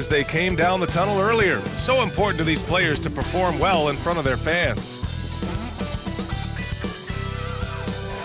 As they came down the tunnel earlier. So important to these players to perform well in front of their fans.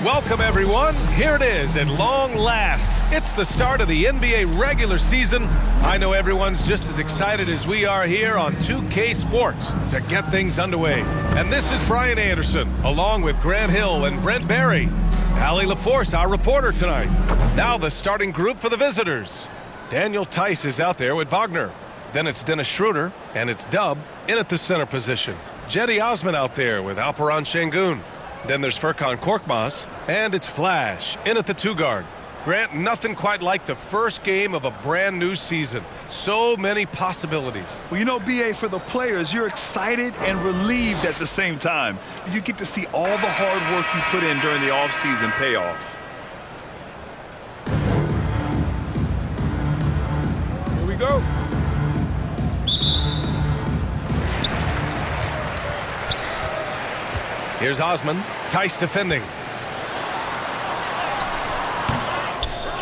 Welcome, everyone. Here it is at long last. It's the start of the NBA regular season. I know everyone's just as excited as we are here on 2K Sports to get things underway. And this is Brian Anderson, along with Grant Hill and Brent Barry. Allie LaForce, our reporter tonight. Now the starting group for the visitors. Daniel Tice is out there with Wagner. Then it's Dennis Schroeder, and it's Dub in at the center position. Jetty Osman out there with Alperen Şengün. Then there's Furkan Korkmaz, and it's Flash in at the two-guard. Grant, nothing quite like the first game of a brand new season. So many possibilities. Well, you know, BA, for the players, you're excited and relieved at the same time. You get to see all the hard work you put in during the offseason pay off. Here we go. Here's Osman. Tice defending.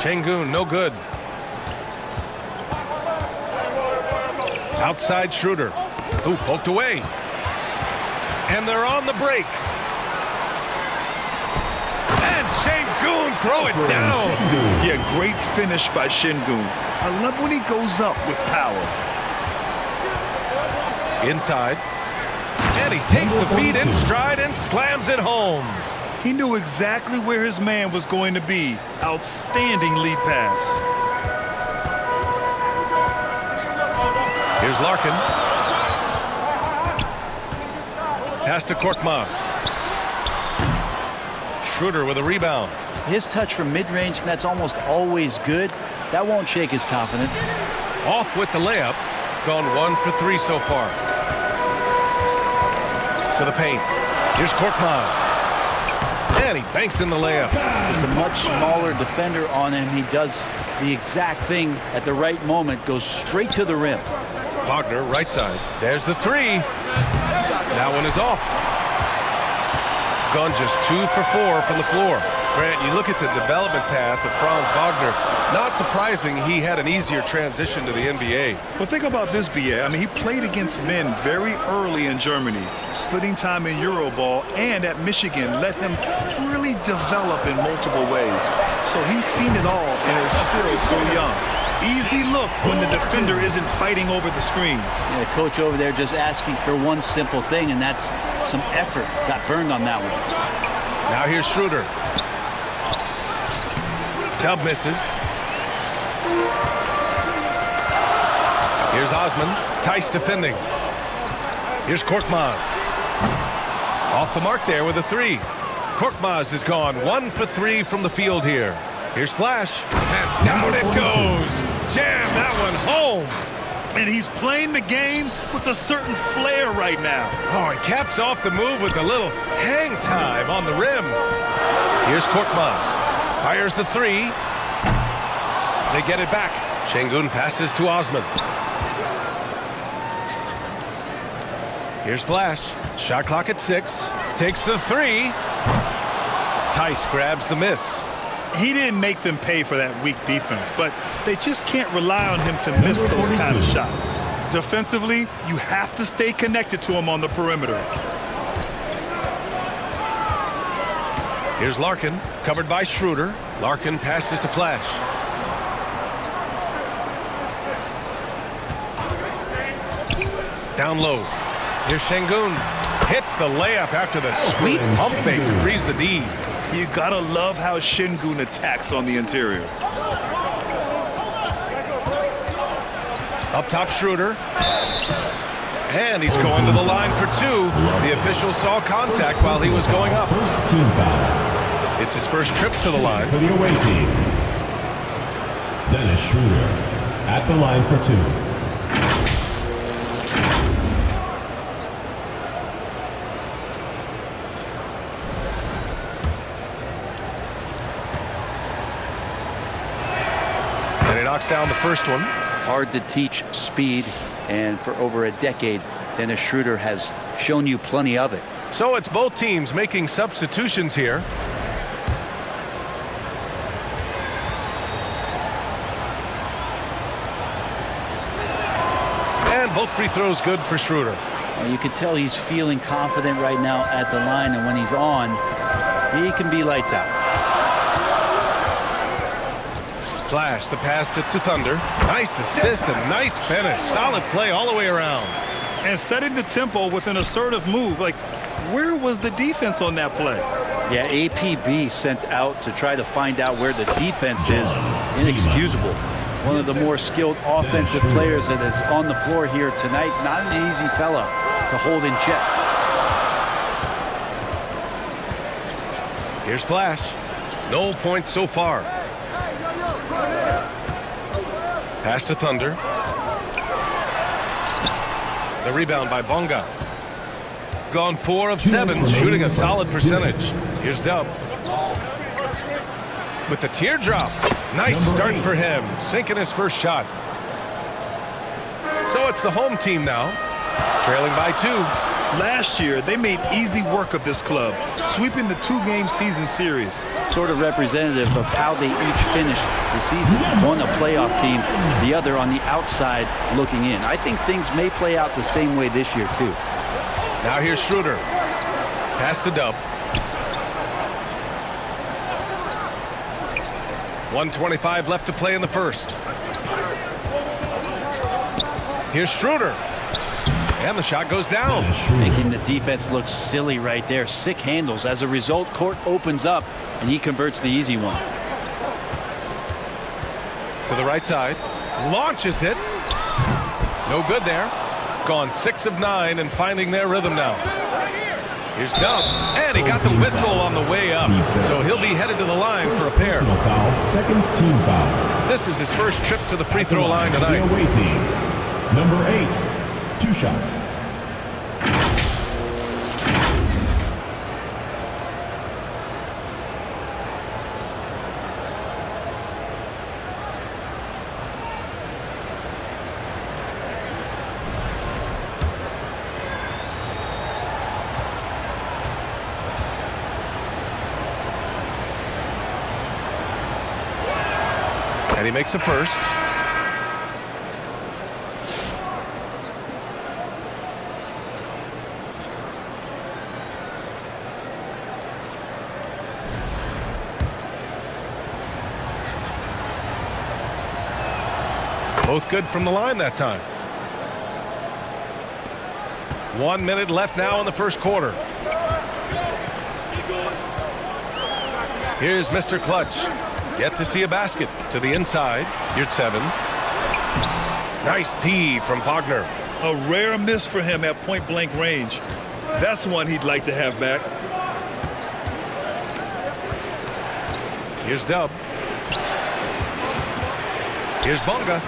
Şengün, no good. Outside Schroeder. Ooh, poked away. And they're on the break. And Şengün, throw it down. Yeah, great finish by Şengün. I love when he goes up with power. Inside. And he takes the feed in stride and slams it home. He knew exactly where his man was going to be. Outstanding lead pass. Here's Larkin. Pass to Korkmaz. Schroeder with a rebound. His touch from mid-range, that's almost always good. That won't shake his confidence. Off with the layup. Gone 1 for 3 so far. To the paint. Here's Korkmaz. And he banks in the layup. Just a much smaller defender on him. He does the exact thing at the right moment. Goes straight to the rim. Wagner, right side. There's the three. That one is off. Gone just 2 for 4 from the floor. Grant, you look at the development path of Franz Wagner. Not surprising he had an easier transition to the NBA. Well, think about this, BA. I mean, he played against men very early in Germany, splitting time in Euroball, and at Michigan let him really develop in multiple ways. So he's seen it all and is still so young. Easy look when the defender isn't fighting over the screen. Yeah, coach over there just asking for one simple thing, and that's some effort. Got burned on that one. Now here's Schroeder. Dub misses. Here's Osman. Tice defending. Here's Korkmaz. Off the mark there with a three. Korkmaz is gone 1 for 3 from the field here. Here's Flash. And down it goes. Jam that one home. And he's playing the game with a certain flair right now. Oh, he caps off the move with a little hang time on the rim. Here's Korkmaz. Fires the three. They get it back. Şengün passes to Osman. Here's Flash. Shot clock at 6. Takes the three. Tice grabs the miss. He didn't make them pay for that weak defense, but they just can't rely on him to miss those kind of shots. Defensively, you have to stay connected to him on the perimeter. Here's Larkin, covered by Schroeder. Larkin passes to Flash. Down low. Here's Şengün. Hits the layup after the sweet pump fake to freeze the D. You gotta love how Şengün attacks on the interior. Up top, Schroeder. And he's going to the line for 2. The official saw contact while he was going up. First team foul. It's his first trip to the line. For the away team, Dennis Schroeder at the line for 2. And he knocks down the first one. Hard to teach speed, and for over a decade, Dennis Schroeder has shown you plenty of it. So it's both teams making substitutions here. And both free throws good for Schroeder. You can tell he's feeling confident right now at the line, and when he's on, he can be lights out. Flash, the pass to Thunder. Nice assist and nice finish. Solid play all the way around. And setting the tempo with an assertive move. Like, where was the defense on that play? Yeah, APB sent out to try to find out where the defense is. Inexcusable. One of the more skilled offensive players that is on the floor here tonight. Not an easy fella to hold in check. Here's Flash. No points so far. Pass to Thunder. The rebound by Bonga. Gone 4 of 7, shooting a solid percentage. Here's Dub. With the teardrop. Nice start for him. Sinking his first shot. So it's the home team now. Trailing by 2. Last year, they made easy work of this club, sweeping the 2-game season series. Sort of representative of how they each finished the season. One a playoff team, the other on the outside looking in. I think things may play out the same way this year, too. Now here's Schroeder. Pass to Dub. 1:25 left to play in the first. Here's Schroeder. And the shot goes down. Making the defense look silly right there. Sick handles. As a result, court opens up, and he converts the easy one. To the right side. Launches it. No good there. Gone 6 of 9 and finding their rhythm now. Here's Dub. And he got the whistle on the way up. So he'll be headed to the line for a pair. Foul, second team foul. This is his first trip to the free throw line tonight. The away team. Number 8. 2 shots. And he makes a first. Both good from the line that time. 1 minute left now in the first quarter. Here's Mr. Clutch. Yet to see a basket. To the inside. Here's 7. Nice D from Wagner. A rare miss for him at point-blank range. That's one he'd like to have back. Here's Dub. Here's Bonga.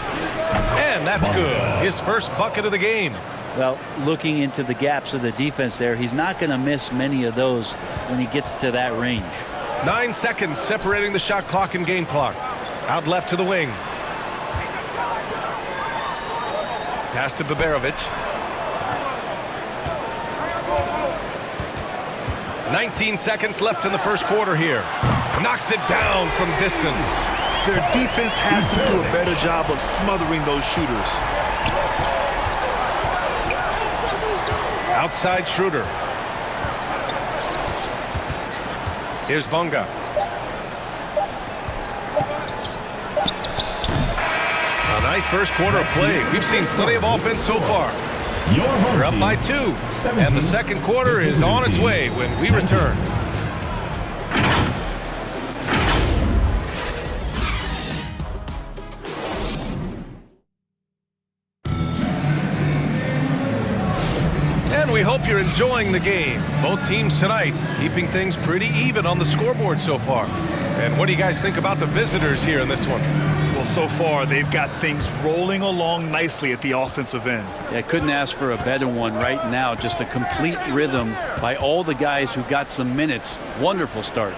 And that's good. His first bucket of the game. Well, looking into the gaps of the defense there, he's not going to miss many of those when he gets to that range. 9 seconds separating the shot clock and game clock. Out left to the wing. Pass to Baberovic. 19 seconds left in the first quarter here. Knocks it down from distance. Their defense has to do a better job of smothering those shooters. Outside Schroeder. Here's Bonga. A nice first quarter of play. We've seen plenty of offense so far. We're up by 2. And the second quarter is on its way when we return. We hope you're enjoying the game. Both teams tonight keeping things pretty even on the scoreboard so far. And what do you guys think about the visitors here in this one? Well, so far they've got things rolling along nicely at the offensive end. Yeah, couldn't ask for a better one right now. Just a complete rhythm by all the guys who got some minutes. Wonderful start.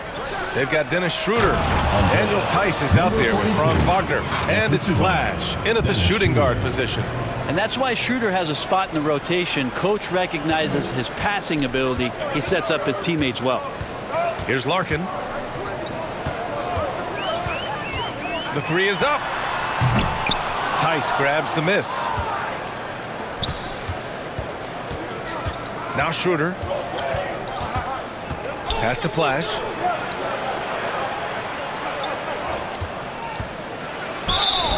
They've got Dennis Schroeder. Daniel Tice is out there with Franz Wagner. And it's Flash in at the shooting guard position. And that's why Schroeder has a spot in the rotation. Coach recognizes his passing ability. He sets up his teammates well. Here's Larkin. The 3 is up. Tice grabs the miss. Now Schroeder. Pass to Flash.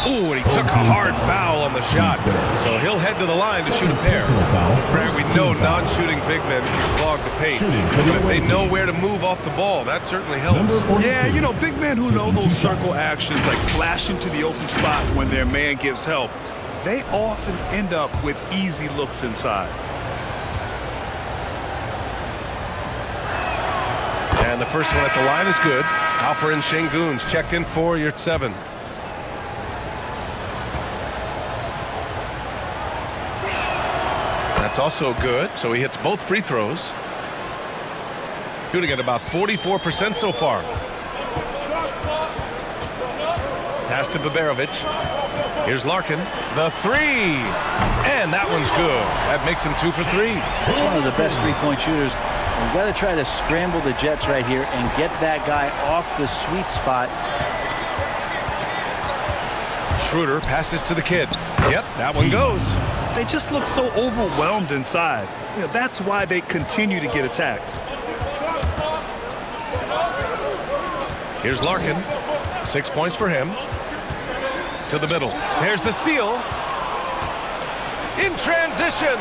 Ooh, and he took a hard foul on the shot. So he'll head to the line to shoot a pair. Frank, we know non-shooting big men can clog the paint. But if they know where to move off the ball, that certainly helps. Yeah, you know, big men who know those circle actions, like flashing to the open spot when their man gives help, they often end up with easy looks inside. And the first one at the line is good. Alperen Şengün's checked in for your 7. That's also good, so he hits both free throws. Shooting at about 44% so far. Pass to Baberovic. Here's Larkin. The 3. And that one's good. That makes him 2 for 3. That's one of the best three-point shooters. We've got to try to scramble the Jets right here and get that guy off the sweet spot. Schroeder passes to the kid. Yep, that one goes. They just look so overwhelmed inside. You know, that's why they continue to get attacked. Here's Larkin. 6 points for him. To the middle. Here's the steal. In transition.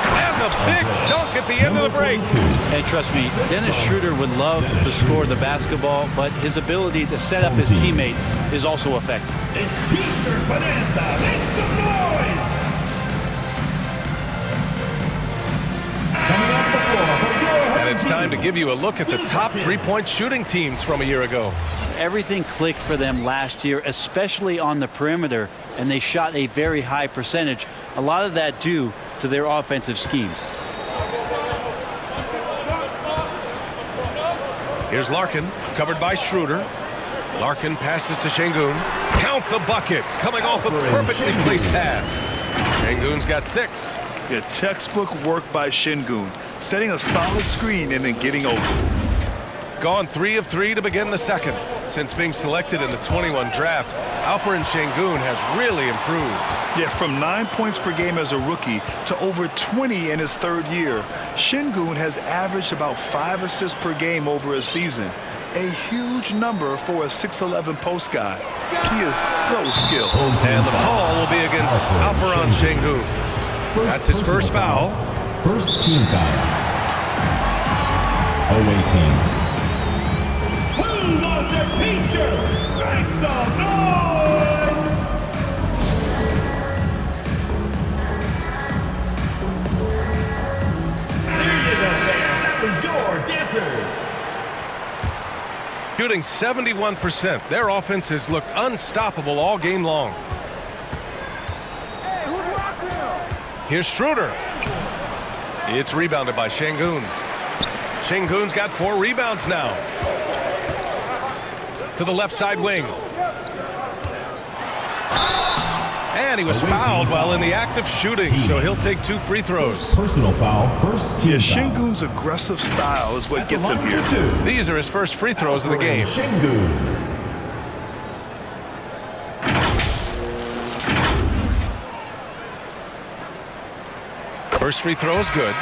And the big dunk at the end of the break. And trust me, Dennis Schroeder would love to score the basketball, but his ability to set up his teammates is also effective. It's T-shirt bonanza. Make some noise. Coming off the floor. And it's time to give you a look at the top three-point shooting teams from a year ago. Everything clicked for them last year, especially on the perimeter, and they shot a very high percentage. A lot of that due to their offensive schemes. Here's Larkin, covered by Schroeder. Larkin passes to Şengün. Count the bucket, coming off a perfectly placed pass. Şengün's got 6. Yeah, textbook work by Şengün, setting a solid screen and then getting open. Gone 3 of 3 to begin the second. Since being selected in the 21 draft, Alperen Şengün has really improved. Yeah, from 9 points per game as a rookie to over 20 in his 3rd year, Şengün has averaged about 5 assists per game over a season. A huge number for a 6'11 post guy. He is so skilled. And the call will be against Alperen Şengün. That's his first foul. First team foul. Away team. Who wants a T-shirt? Make some noise! Here you go, fans. That was your dancers. Shooting 71%. Their offense has looked unstoppable all game long. Here's Schroeder. It's rebounded by Şengün. Şengün's got 4 rebounds now. To the left side wing. And he was fouled while in the act of shooting, so he'll take 2 free throws. Personal foul. First team Yeah, foul. Şengün's aggressive style is what gets him here. These are his first free throws of the game. Şengün. First free throw is good.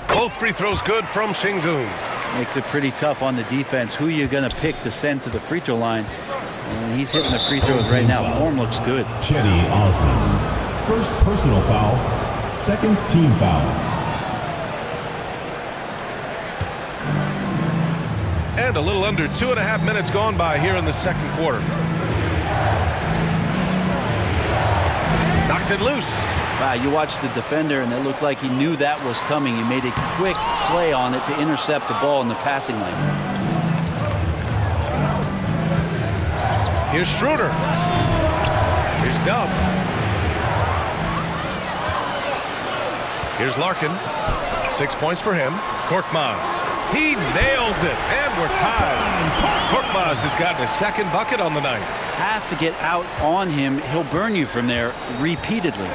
Both free throws good from Şengün. Makes it pretty tough on the defense. Who you're going to pick to send to the free throw line. And he's hitting the free throws right now. Form looks good. Cedi Osman. First personal foul. Second team foul. And a little under 2.5 minutes gone by here in the second quarter. Knocks it loose. Wow, you watched the defender, and it looked like he knew that was coming. He made a quick play on it to intercept the ball in the passing lane. Here's Schroeder. Here's Dub. Here's Larkin. 6 points for him. Korkmaz. He nails it, and we're tied. Korkmaz has gotten a second bucket on the night. Have to get out on him. He'll burn you from there repeatedly.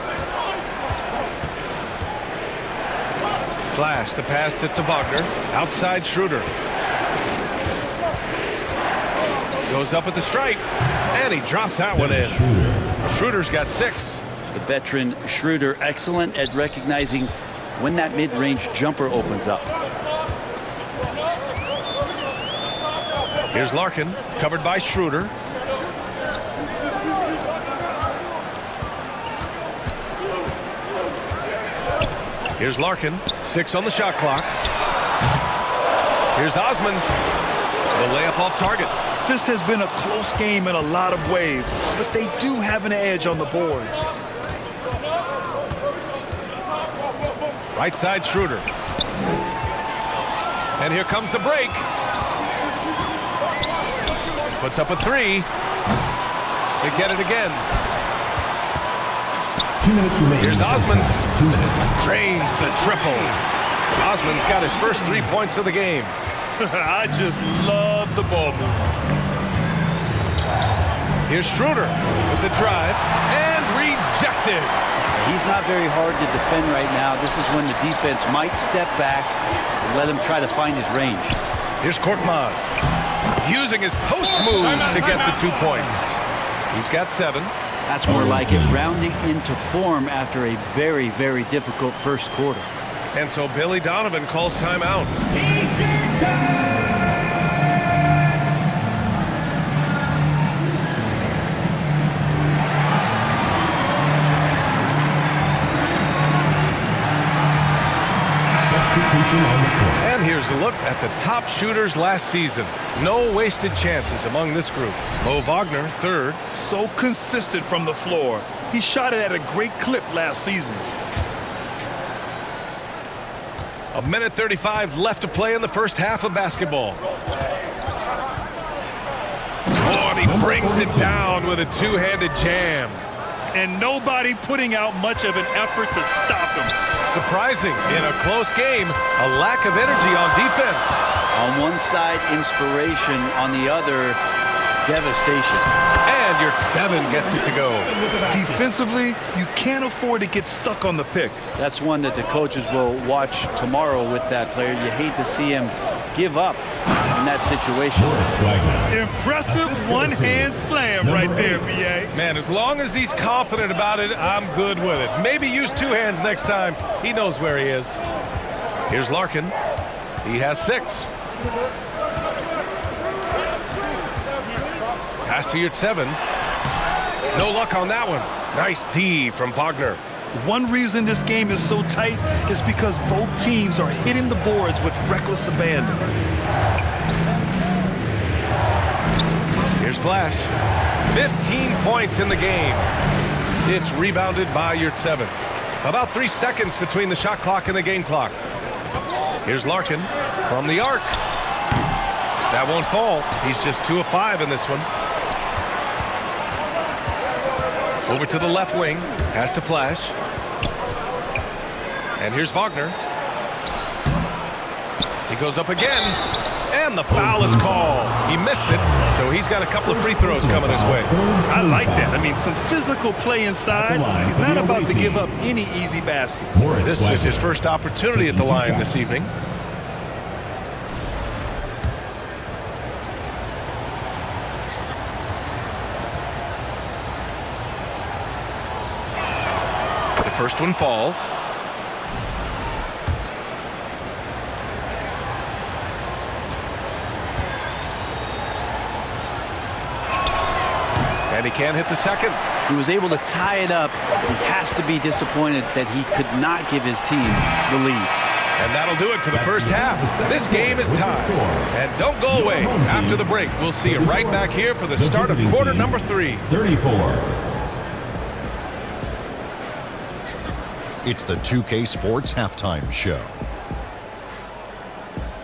Flash, the pass to Wagner. Outside Schroeder. Goes up at the stripe, and he drops that one in. Schroeder's got 6. The veteran Schroeder, excellent at recognizing when that mid-range jumper opens up. Here's Larkin, covered by Schroeder. Here's Larkin, 6 on the shot clock. Here's Osman, the layup off target. This has been a close game in a lot of ways, but they do have an edge on the boards. Right side Schroeder. And here comes the break. Puts up a 3. They get it again. 2 minutes remaining. Here's Osman. 2 minutes. Drains the triple. Osman's got his first 3 points of the game. I just love the ball movement. Here's Schroeder with the drive and rejected. He's not very hard to defend right now. This is when the defense might step back and let him try to find his range. Here's Korkmaz using his post moves to get the 2 points. He's got 7. That's more like it, rounding into form after a very, very difficult first quarter. And so Billy Donovan calls timeout. Substitution on the court. And here's a look at the top shooters last season. No wasted chances among this group. Mo Wagner, 3rd. So consistent from the floor. He shot it at a great clip last season. 1:35 left to play in the first half of basketball. Oh, and he brings it down with a 2-handed jam. And nobody putting out much of an effort to stop him. Surprising in a close game, a lack of energy on defense. On one side, inspiration. On the other, devastation. And your 7 gets it to go. Defensively, you can't afford to get stuck on the pick. That's one that the coaches will watch tomorrow with that player. You hate to see him give up in that situation. Impressive one-hand slam right there, B.A. Man, as long as he's confident about it, I'm good with it. Maybe use 2 hands next time. He knows where he is. Here's Larkin. He has 6. Pass to your 7. No luck on that one. Nice D from Wagner. One reason this game is so tight is because both teams are hitting the boards with reckless abandon. Here's Flash. 15 points in the game. It's rebounded by your 7. About 3 seconds between the shot clock and the game clock. Here's Larkin from the arc. That won't fall. He's just 2 of 5 in this one. Over to the left wing. Pass to Flash. And here's Wagner. He goes up again. And the foul is called. He missed it, so he's got a couple of free throws coming his way. I like that. I mean, some physical play inside. He's not about to give up any easy baskets. This is his first opportunity at the line this evening. The first one falls. And he can't hit the second. He was able to tie it up. He has to be disappointed that he could not give his team the lead. And that'll do it for the first half. This game is tied. And don't go away. After the break, we'll see you right back here for the start of quarter number 3. 34. It's the 2K Sports Halftime Show.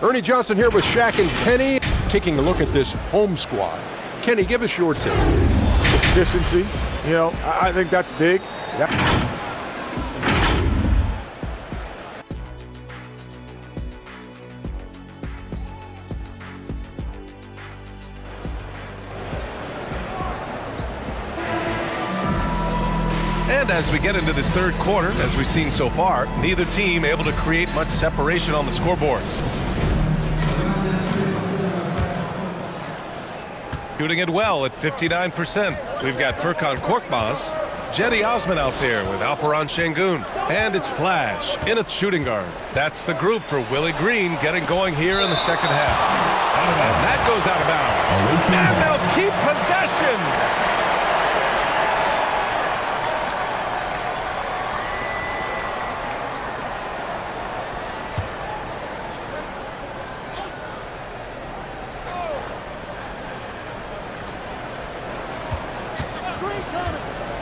Ernie Johnson here with Shaq and Kenny, taking a look at this home squad. Kenny, give us your take. Consistency, I think that's big. And as we get into this third quarter, as we've seen so far, neither team able to create much separation on the scoreboard. Shooting it well at 59%. We've got Furkan Korkmaz, Cedi Osman out there with Alperen Şengün. And it's Flash in at shooting guard. That's the group for Willie Green getting going here in the second half. And that goes out of bounds. And they'll keep possession.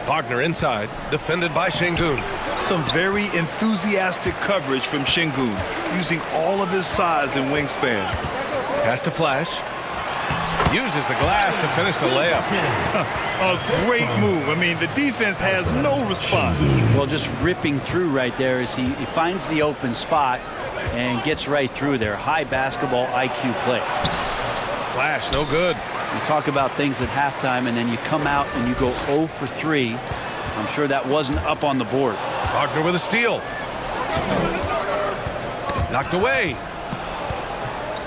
Wagner inside, defended by Şengün. Some very enthusiastic coverage from Şengün, using all of his size and wingspan. Pass to Flash. Uses the glass to finish the layup. A great move. I mean, the defense has no response. Well, just ripping through right there as he finds the open spot and gets right through there. High basketball IQ play. Flash, no good. You talk about things at halftime, and then you come out and you go 0 for 3. I'm sure that wasn't up on the board. Wagner with a steal. Knocked away.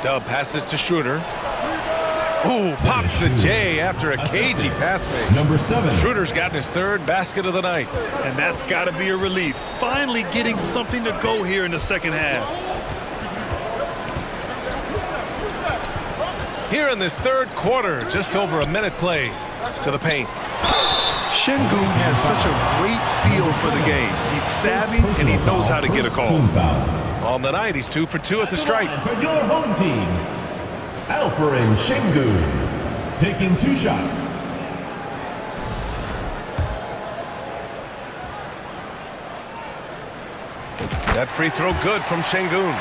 Dub passes to Schroeder. Ooh, pops the J after a cagey pass fake. Number 7. Schroeder's gotten his third basket of the night. And that's got to be a relief. Finally getting something to go here in the second half. Here in this third quarter, just over a minute play to the paint. Şengün has such a great feel for the game. He's savvy and he knows how to get a call. On the night, he's 2 for 2 at the stripe. For your home team, Alperen Şengün, taking 2 shots. That free throw good from Şengün.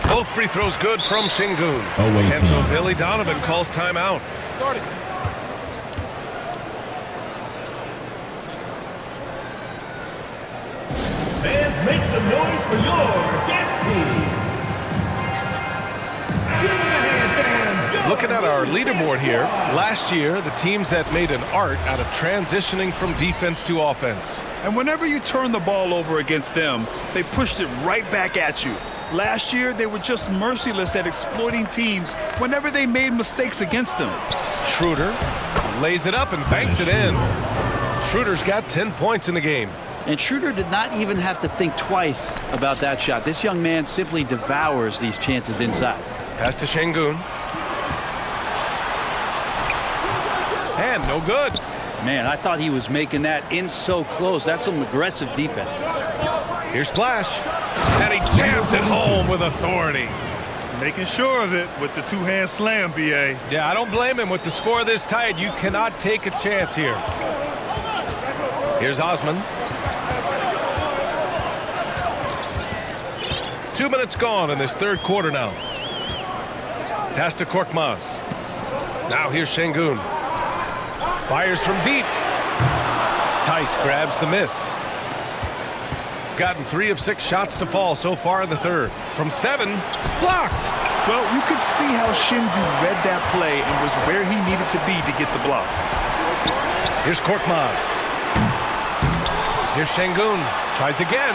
Both free throws good from Şengün. And so Billy Donovan calls timeout. Fans, make some noise for your dance team. Looking at our leaderboard here, last year, the teams that made an art out of transitioning from defense to offense. And whenever you turn the ball over against them, they pushed it right back at you. Last year, they were just merciless at exploiting teams whenever they made mistakes against them. Schroeder lays it up and banks it in. Schroeder's got 10 points in the game. And Schroeder did not even have to think twice about that shot. This young man simply devours these chances inside. Pass to Şengün. And no good. Man, I thought he was making that in so close. That's some aggressive defense. Here's Flash. And he jams it home with authority. Making sure of it with the two-hand slam, B.A. Yeah, I don't blame him. With the score this tight, you cannot take a chance here. Here's Osman. 2 minutes gone in this third quarter now. Pass to Korkmaz. Now here's Şengün. Fires from deep. Tice grabs the miss. Gotten 3 of 6 shots to fall so far in the third. From 7, blocked. Well, you could see how Şengün read that play and was where he needed to be to get the block. Here's Korkmaz. Here's Şengün. Tries again.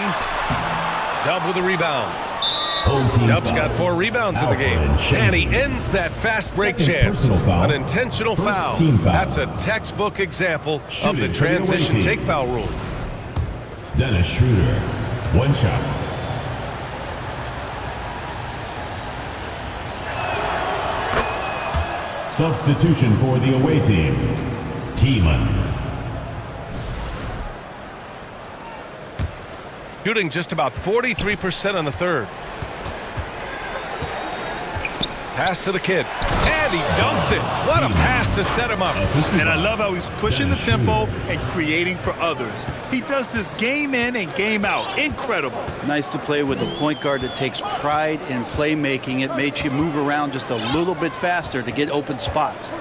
Dub with a rebound. Dub's got 4 rebounds in the game. And he ends that fast break chance. An intentional foul. That's a textbook example of the transition take foul rule. Dennis Schroeder, 1 shot. Substitution for the away team, Tiemann. Shooting just about 43% on the third. Pass to the kid. And he dunks it. What a pass to set him up. And I love how he's pushing the tempo and creating for others. He does this game in and game out. Incredible. Nice to play with a point guard that takes pride in playmaking. It makes you move around just a little bit faster to get open spots.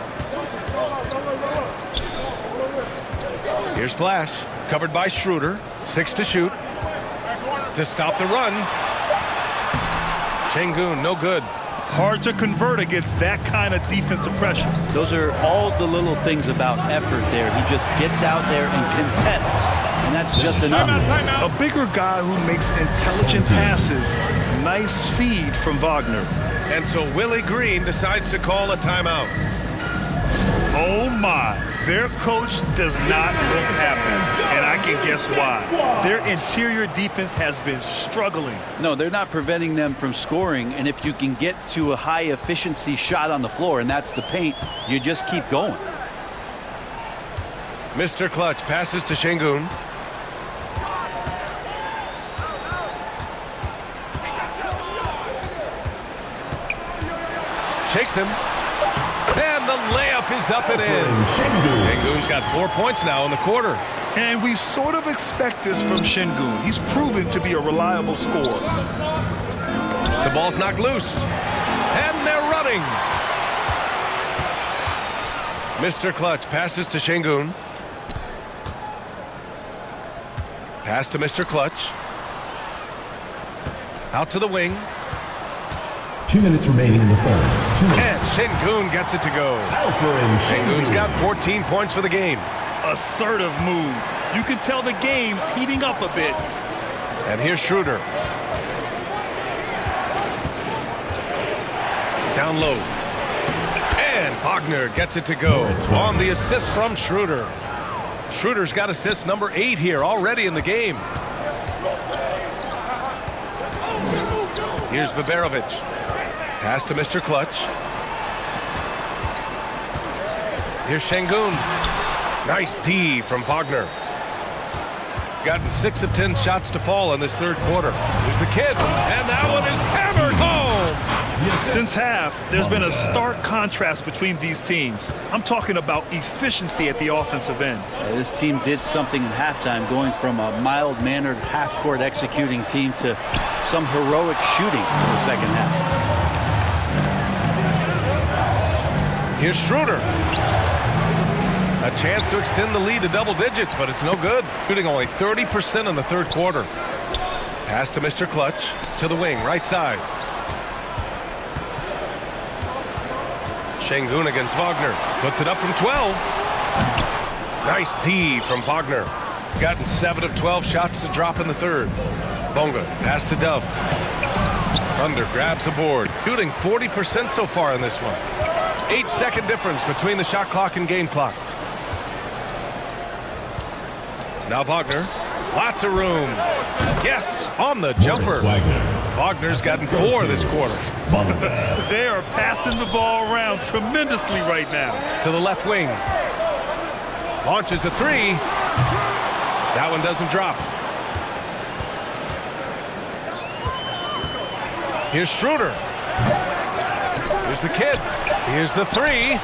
Here's Flash. Covered by Schroeder. 6 to shoot. To stop the run. Şengün, no good. Hard to convert against that kind of defensive pressure. Those are all the little things about effort there. He just gets out there and contests, and that's just enough. A bigger guy who makes intelligent passes. Nice feed from Wagner. And so Willie Green decides to call a timeout. Oh my, their coach does not look happy, and I can guess why. Their interior defense has been struggling. No, they're not preventing them from scoring, and if you can get to a high efficiency shot on the floor, and that's the paint, you just keep going. Mr. Clutch passes to Şengün. Shakes him. And the layup is up and in. Şengün's got 4 points now in the quarter. And we sort of expect this from Şengün. He's proven to be a reliable scorer. The ball's knocked loose. And they're running. Mr. Clutch passes to Şengün. Pass to Mr. Clutch. Out to the wing. 2 minutes remaining in the third. 2 And minutes. Şengün gets it to go. Şengün's got 14 points for the game. Assertive move. You can tell the game's heating up a bit. And here's Schroeder. Down low. And Wagner gets it to go on the assist from Schroeder. Schroeder's got assist number 8 here already in the game. Here's Baberovic. Pass to Mr. Clutch. Here's Şengün. Nice D from Wagner. Gotten 6 of 10 shots to fall in this third quarter. Here's the kid. And that one is hammered home. Since half, there's been a stark contrast between these teams. I'm talking about efficiency at the offensive end. This team did something in halftime, going from a mild-mannered half-court executing team to some heroic shooting in the second half. Here's Schroeder. A chance to extend the lead to double digits, but it's no good. Shooting only 30% in the third quarter. Pass to Mr. Clutch. To the wing, right side. Şengün against Wagner. Puts it up from 12. Nice D from Wagner. Gotten 7 of 12 shots to drop in the third. Bonga, pass to Dub. Thunder grabs a board. Shooting 40% so far in this one. 8-second difference between the shot clock and game clock. Now Wagner. Lots of room. Yes, on the jumper. Wagner's gotten 4 this quarter. They are passing the ball around tremendously right now. To the left wing. Launches a 3. That one doesn't drop. Here's Schroeder. Here's the kid. Here's the 3.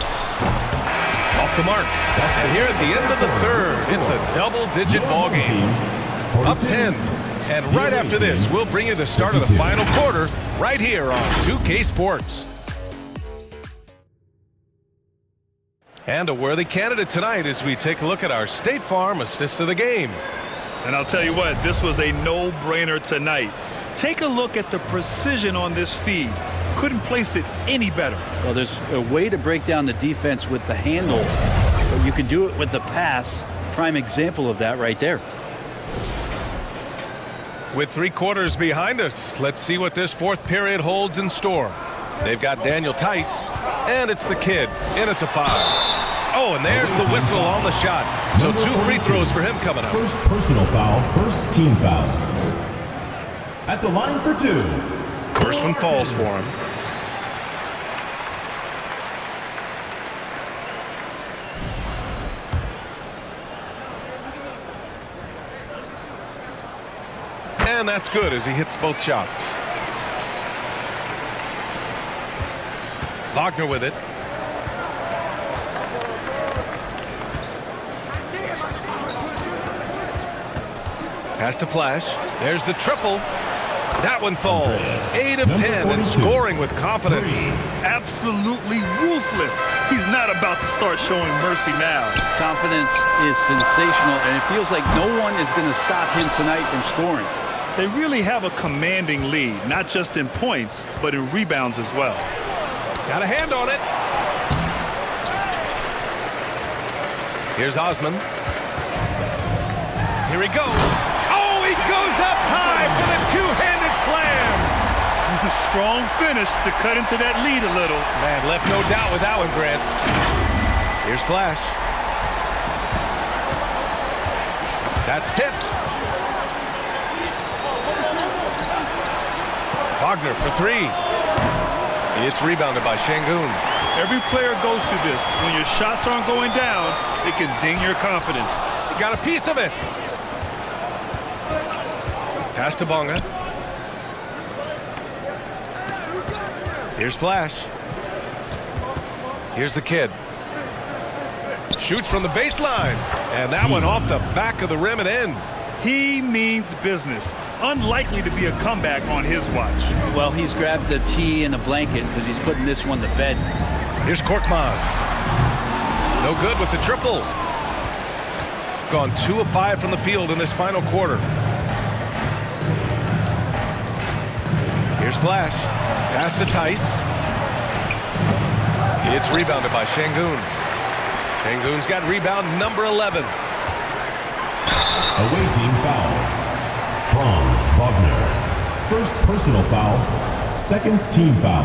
Off the mark. And here at the end of the third, it's a double-digit ball game. Up 10. And right after this, we'll bring you the start of the final quarter right here on 2K Sports. And a worthy candidate tonight as we take a look at our State Farm assist of the game. And I'll tell you what, this was a no-brainer tonight. Take a look at the precision on this feed. Couldn't place it any better. Well, there's a way to break down the defense with the handle, but you can do it with the pass. Prime example of that right there. With 3 quarters behind us, let's see what this fourth period holds in store. They've got Daniel Tice, and it's the kid in at the 5. Oh, and there's the whistle on the shot. So 2 free throws for him coming up. First personal foul, first team foul. At the line for 2. First one falls for him. And that's good as he hits both shots. Wagner with it. Pass to Flash. There's the triple. That one falls. 8 of 10 and scoring with confidence. Absolutely ruthless. He's not about to start showing mercy now. Confidence is sensational, and it feels like no one is going to stop him tonight from scoring. They really have a commanding lead, not just in points, but in rebounds as well. Got a hand on it. Here's Osman. Here he goes. Oh, he goes up high for the two-handed slam. Strong finish to cut into that lead a little. Man, left no doubt with that one, Grant. Here's Flash. That's tipped. Wagner for three. It's rebounded by Şengün. Every player goes through this. When your shots aren't going down, it can ding your confidence. He got a piece of it. Pass to Bonga. Here's Flash. Here's the kid. Shoots from the baseline. And that one off the back of the rim and in. He means business. Unlikely to be a comeback on his watch. Well, he's grabbed a tee and a blanket because he's putting this one to bed. Here's Korkmaz. No good with the triple. Gone 2 of 5 from the field in this final quarter. Here's Flash. Pass to Tice. It's rebounded by Şengün. Şengün's got rebound number 11. Away team foul. Franz Wagner. First personal foul. Second team foul.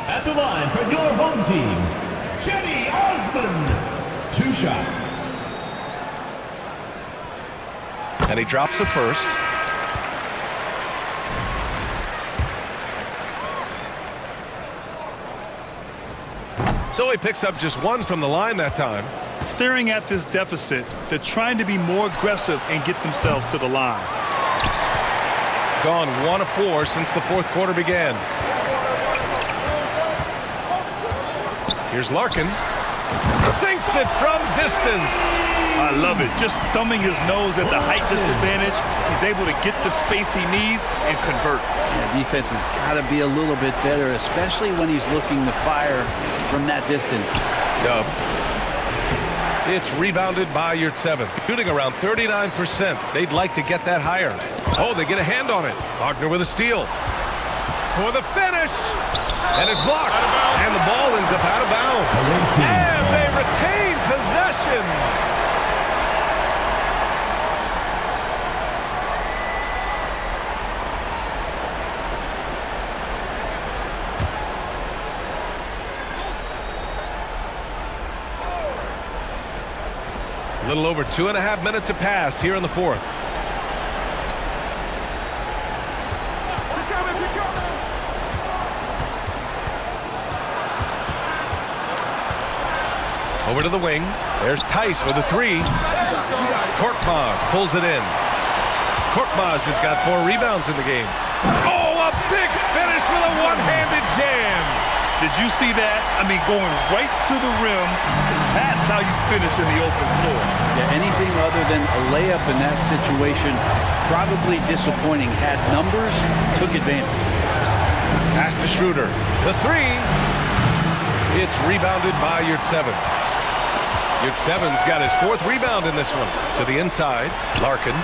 At the line for your home team, Cedi Osman. 2 shots. And he drops the first. So he picks up just 1 from the line that time. Staring at this deficit, they're trying to be more aggressive and get themselves to the line. Gone 1 of 4 since the fourth quarter began. Here's Larkin. Sinks it from distance. I love it. Just thumbing his nose at the height disadvantage. He's able to get the space he needs and convert. Yeah, defense has got to be a little bit better, especially when he's looking to fire from that distance. Dub. It's rebounded by Yurtseven. Shooting around 39%. They'd like to get that higher. Oh, they get a hand on it. Wagner with a steal. For the finish. And it's blocked. And the ball ends up out of bounds. And they retain possession. A little over 2.5 minutes have passed here in the fourth. Over to the wing. There's Tice with a 3. Korkmaz pulls it in. Korkmaz has got 4 rebounds in the game. Oh, a big finish with a one-handed jam. Did you see that? I mean, going right to the rim. That's how you finish in the open floor. Yeah, anything other than a layup in that situation, probably disappointing. Had numbers, took advantage. Pass to Schroeder. The 3. It's rebounded by Yurtseven. Yurtseven's got his 4th rebound in this one. To the inside, Larkin.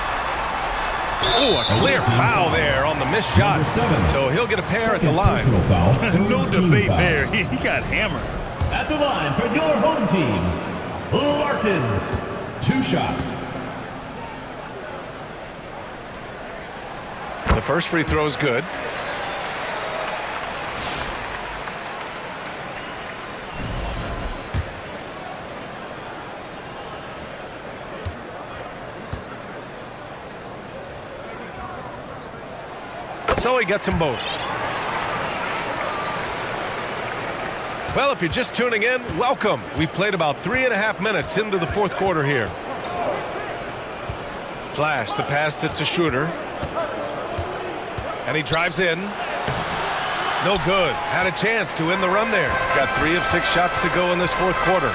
Oh, a clear foul there on the missed shot. So he'll get a pair at the line. No debate there. He got hammered. At the line for your home team, Larkin. 2 shots. The first free throw is good. So he gets them both. Well, if you're just tuning in, welcome. We've played about 3.5 minutes into the fourth quarter here. Flash, the pass to Schroeder. And he drives in. No good. Had a chance to win the run there. Got 3 of 6 shots to go in this fourth quarter.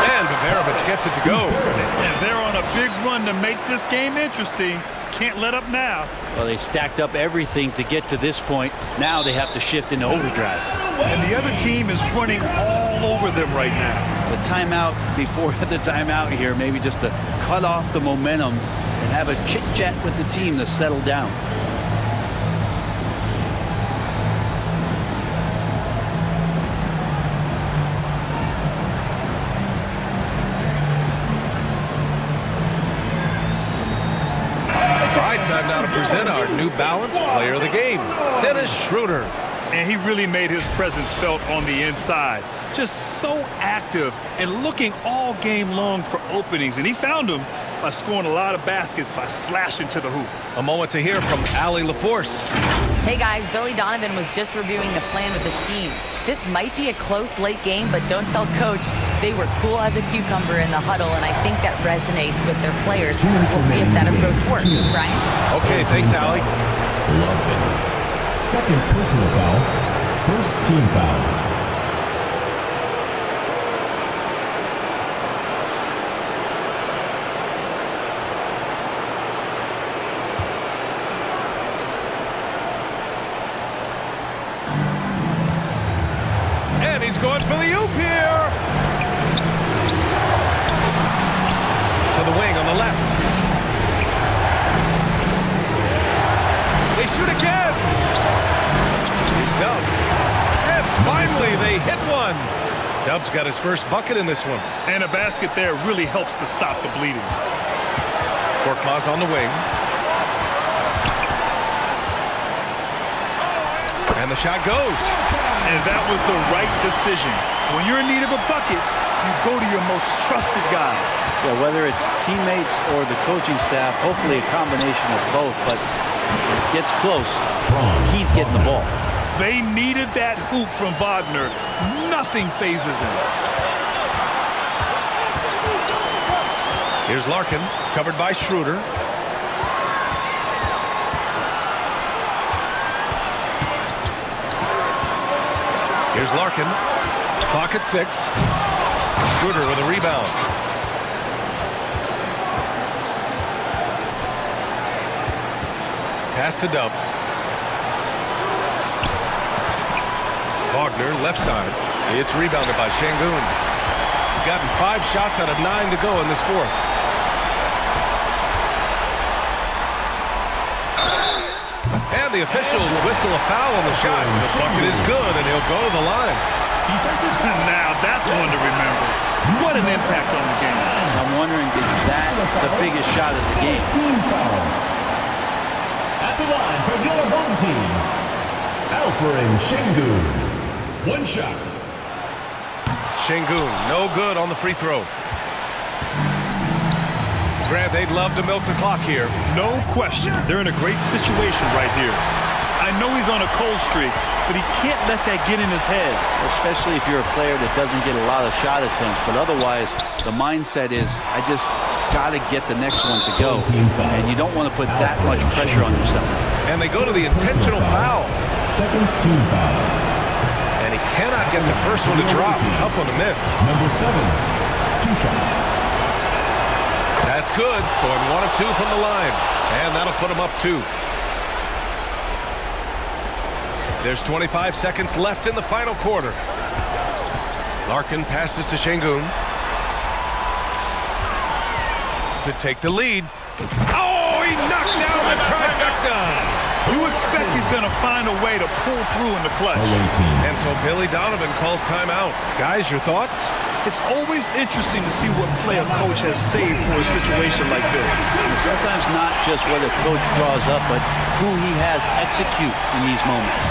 And Bavarovic gets it to go. And they're on a big run to make this game interesting. Can't let up now. Well, they stacked up everything to get to this point. Now they have to shift into overdrive. And the other team is running all over them right now. The timeout before the timeout here, maybe just to cut off the momentum and have a chit-chat with the team to settle down. Time now to present our New Balance Player of the Game, Dennis Schroeder. And he really made his presence felt on the inside. Just so active and looking all game long for openings. And he found them by scoring a lot of baskets by slashing to the hoop. A moment to hear from Allie LaForce. Hey guys, Billy Donovan was just reviewing the plan with his team. This might be a close late game, but don't tell coach. They were cool as a cucumber in the huddle, and I think that resonates with their players. We'll see if that approach works. Brian? Okay, thanks, Allie. Love it. Second personal foul. First team foul. He's going for the oop here. To the wing on the left. They shoot again. He's dubbed. And finally they hit one. Dub's got his first bucket in this one. And a basket there really helps to stop the bleeding. Korkmaz on the wing. And the shot goes. And that was the right decision. When you're in need of a bucket, you go to your most trusted guys. Yeah, whether it's teammates or the coaching staff, hopefully a combination of both, but it gets close. He's getting the ball. They needed that hoop from Wagner. Nothing phases him. Here's Larkin, covered by Schroeder. Here's Larkin. Clock at 6. Schroeder with a rebound. Pass to Dub. Wagner, left side. It's rebounded by Şengün. Gotten 5 shots out of 9 to go in this fourth. And the officials whistle a foul on the shot. The bucket is good, and he'll go to the line. Now that's one to remember. What an impact on the game. I'm wondering, is that the biggest shot of the game? Team foul. At the line for your home team, Alperen Şengün. One shot. Şengün, no good on the free throw. Grant, they'd love to milk the clock here. No question. They're in a great situation right here. I know he's on a cold streak, but he can't let that get in his head. Especially if you're a player that doesn't get a lot of shot attempts, but otherwise the mindset is, I just got to get the next one to go, and you don't want to put that much pressure on yourself. And they go to the intentional foul. Second team foul. And he cannot get the first one to drop. Tough one to miss. Number 7, 2 shots. That's good. Going 1 of 2 from the line. And that'll put him up 2. There's 25 seconds left in the final quarter. Larkin passes to Şengün to take the lead. Oh, he knocked down the trifecta. You expect he's going to find a way to pull through in the clutch. And so Billy Donovan calls timeout. Guys, your thoughts? It's always interesting to see what play a coach has saved for a situation like this. And sometimes not just what a coach draws up, but who he has execute in these moments.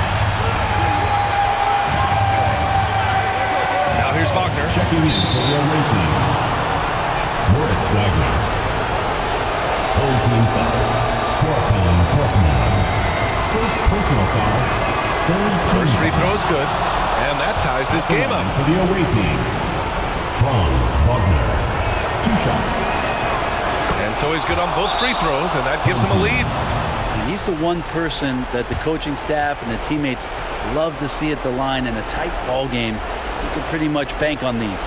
Now here's Wagner. Checking in for the away team, Moritz Wagner. Home team foul. Korkmaz. First personal foul. First free throw is good. And that ties this game up. For the away team, Wagner. 2 shots. And so he's good on both free throws, and that gives him a lead. And he's the one person that the coaching staff and the teammates love to see at the line in a tight ball game. You can pretty much bank on these.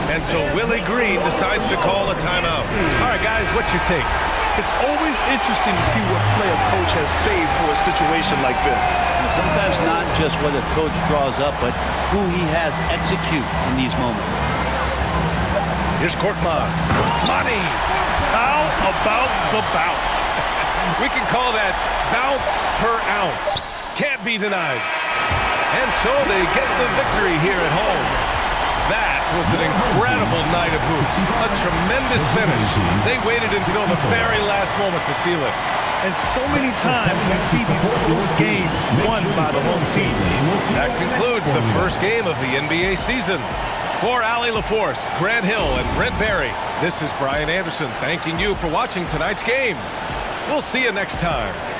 And so Willie Green decides to call a timeout. All right, guys, what's your take? It's always interesting to see what play a coach has saved for a situation like this. And sometimes not just what a coach draws up, but who he has execute in these moments. Here's Korkmaz. Money! How about the bounce. We can call that bounce per ounce. Can't be denied. And so they get the victory here at home. That was an incredible night of hoops. A tremendous finish. They waited until the very last moment to seal it. And so many times we see these close games won by the home team. That concludes the first game of the NBA season. For Allie LaForce, Grant Hill, and Brent Barry, this is Brian Anderson thanking you for watching tonight's game. We'll see you next time.